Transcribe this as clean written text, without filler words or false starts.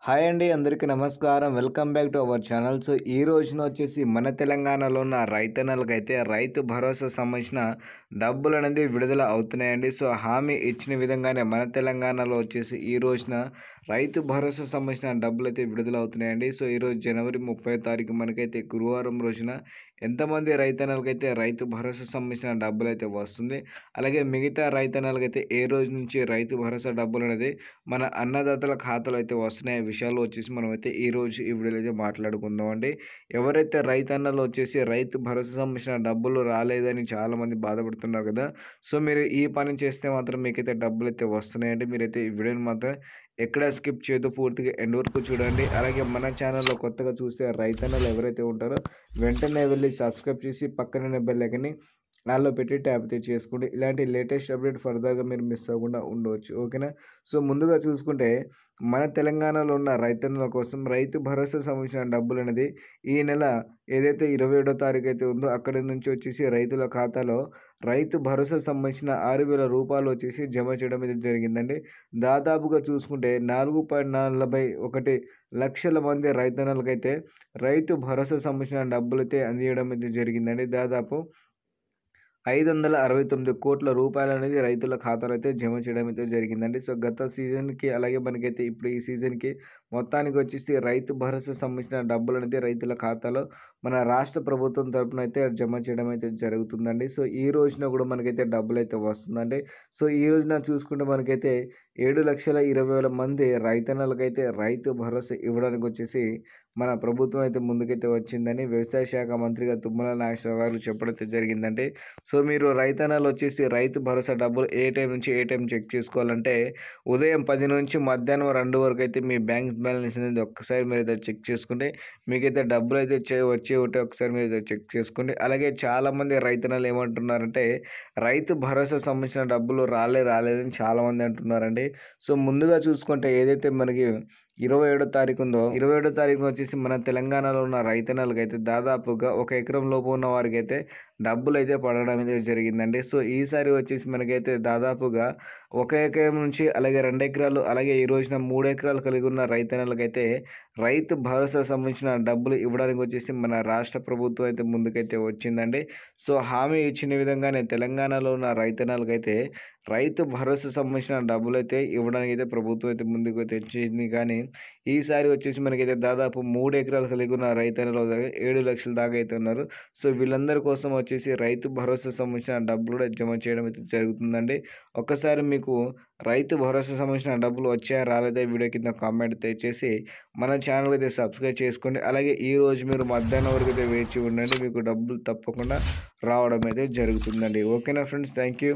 Hi అండి, అందరికీ నమస్కారం. Welcome back to our channel. So ఈ రోజున వచ్చేసి మన తెలంగాణలో ఉన్న రైతన్నలకైతే రైతు భరోసా సంబంధించిన డబ్బులు అనేది విడుదల అవుతున్నాయండి. సో హామీ ఇచ్చిన విధంగానే మన తెలంగాణలో వచ్చేసి ఈ రోజున రైతు భరోసా సంబంధించిన డబ్బులు అయితే విడుదల అవుతున్నాయండి. సో ఈరోజు జనవరి 30వ తారీఖు మనకైతే గురువారం రోజున ఎంతమంది రైతన్నలకైతే రైతు భరోసా సంబంధించిన డబ్బులు అయితే వస్తుంది, అలాగే మిగతా రైతన్నలకైతే ఏ రోజు నుంచి రైతు భరోసా డబ్బులు అనేది మన అన్నదాతల ఖాతాలో అయితే వస్తున్నాయి విషయాలు వచ్చేసి మనమైతే ఈరోజు ఈ వీడియోలో అయితే మాట్లాడుకుందాం అండి. ఎవరైతే రైతన్నలు వచ్చేసి రైతు భరోసా సంబంధించిన డబ్బులు రాలేదని చాలామంది బాధపడుతున్నారు కదా. సో మీరు ఈ పని చేస్తే మాత్రం మీకైతే డబ్బులు అయితే వస్తున్నాయండి. మీరైతే ఈ వీడియోని మాత్రం ఎక్కడ స్కిప్ చేయొద్దు, పూర్తిగా ఎండ్ వరకు చూడండి. అలాగే మన ఛానల్లో కొత్తగా చూస్తే రైతన్నలు ఎవరైతే ఉంటారో వెంటనే వెళ్ళి సబ్స్క్రైబ్ చేసి పక్కనే బెల్ ఐకాన్ని ఆల్లో పెట్టి ట్యాప్ అయితే చేసుకోండి. ఇలాంటి లేటెస్ట్ అప్డేట్ ఫర్దర్గా మీరు మిస్ అవ్వకుండా ఉండవచ్చు, ఓకేనా. సో ముందుగా చూసుకుంటే మన తెలంగాణలో ఉన్న రైతన్నల కోసం రైతు భరోసా సంబంధించిన డబ్బులు అనేది ఈ నెల ఏదైతే 27వ తారీఖు అయితే ఉందో అక్కడి నుంచి వచ్చేసి రైతుల ఖాతాలో రైతు భరోసా సంబంధించిన 6,000 రూపాయలు వచ్చేసి జమ చేయడం అయితే జరిగిందండి. దాదాపుగా చూసుకుంటే 4.41 లక్షల మంది రైతన్నలకైతే రైతు భరోసా సంబంధించిన డబ్బులు అయితే అందించడం అయితే జరిగిందండి. దాదాపు 569 కోట్ల రూపాయలు అనేది రైతుల ఖాతాలో అయితే జమ చేయడం అయితే జరిగిందండి. సో గత సీజన్కి అలాగే మనకైతే ఇప్పుడు ఈ సీజన్కి మొత్తానికి వచ్చేసి రైతు భరోసా సంబంధించిన డబ్బులు అనేది రైతుల ఖాతాలో మన రాష్ట్ర ప్రభుత్వం తరపున అయితే జమ చేయడం అయితే జరుగుతుందండి. సో ఈ రోజున కూడా మనకైతే డబ్బులు అయితే వస్తుందండి. సో ఈ రోజున చూసుకుంటే మనకైతే 7,20,000 మంది రైతన్నలకైతే రైతు భరోసా ఇవ్వడానికి వచ్చేసి మన ప్రభుత్వం అయితే ముందుకైతే వచ్చిందని వ్యవసాయ శాఖ మంత్రిగా తుమ్మల నాగేశ్వరరావు గారు చెప్పడం జరిగిందండి. సో మీరు రైతన్నలు వచ్చేసి రైతు భరోసా డబ్బులు ఏ టైం నుంచి ఏ టైం చెక్ చేసుకోవాలంటే ఉదయం 10 నుంచి మధ్యాహ్నం 2 వరకు అయితే మీ బ్యాంక్ బ్యాలెన్స్ అనేది ఒక్కసారి మీరు అయితే చెక్ చేసుకుంటే మీకైతే డబ్బులు అయితే వచ్చే ఉంటే ఒకసారి మీరు అయితే చెక్ చేసుకోండి. అలాగే చాలామంది రైతన్నలు ఏమంటున్నారంటే రైతు భరోసా సంబంధించిన డబ్బులు రాలేదని చాలామంది అంటున్నారండి. సో ముందుగా చూసుకుంటే ఏదైతే మనకి 27వ తారీఖు ఉందో 27వ తారీఖున వచ్చేసి మన తెలంగాణలో ఉన్న రైతన్నలకైతే దాదాపుగా 1 ఎకరం లోపు ఉన్న వారికి అయితే డబ్బులు అయితే పడడం అయితే జరిగిందండి. సో ఈసారి వచ్చేసి మనకైతే దాదాపుగా 1 ఎకరం నుంచి అలాగే 2 ఎకరాలు అలాగే ఈ రోజున 3 ఎకరాలు కలిగి ఉన్న రైతన్నలకైతే రైతు భరోసా సంబంధించిన డబ్బులు ఇవ్వడానికి వచ్చేసి మన రాష్ట్ర ప్రభుత్వం అయితే ముందుకైతే వచ్చిందండి. సో హామీ ఇచ్చిన విధంగానే తెలంగాణలో ఉన్న రైతన్నలకైతే రైతు భరోసా సంబంధించిన డబ్బులు అయితే ఇవ్వడానికి అయితే ప్రభుత్వం అయితే ముందుకు తెచ్చింది. కానీ ఈసారి వచ్చేసి మనకైతే దాదాపు 3 ఎకరాలు కలిగి ఉన్న రైతన్నలు 7 లక్షల దాకా అయితే ఉన్నారు. సో వీళ్ళందరి కోసం వచ్చేసి రైతు భరోసా సంబంధించిన డబ్బులు కూడా జమ చేయడం అయితే జరుగుతుందండి. ఒక్కసారి మీకు రైతు భరోసా సంబంధించిన డబ్బులు వచ్చాయా రాలేదా వీడియో కింద కామెంట్ తెచ్చేసి మన ఛానల్ అయితే సబ్స్క్రైబ్ చేసుకోండి. అలాగే ఈ రోజు మీరు మధ్యాహ్నం వరకు అయితే వేచి ఉండండి, మీకు డబ్బులు తప్పకుండా రావడం అయితే జరుగుతుందండి. ఓకేనా ఫ్రెండ్స్, థ్యాంక్ యూ.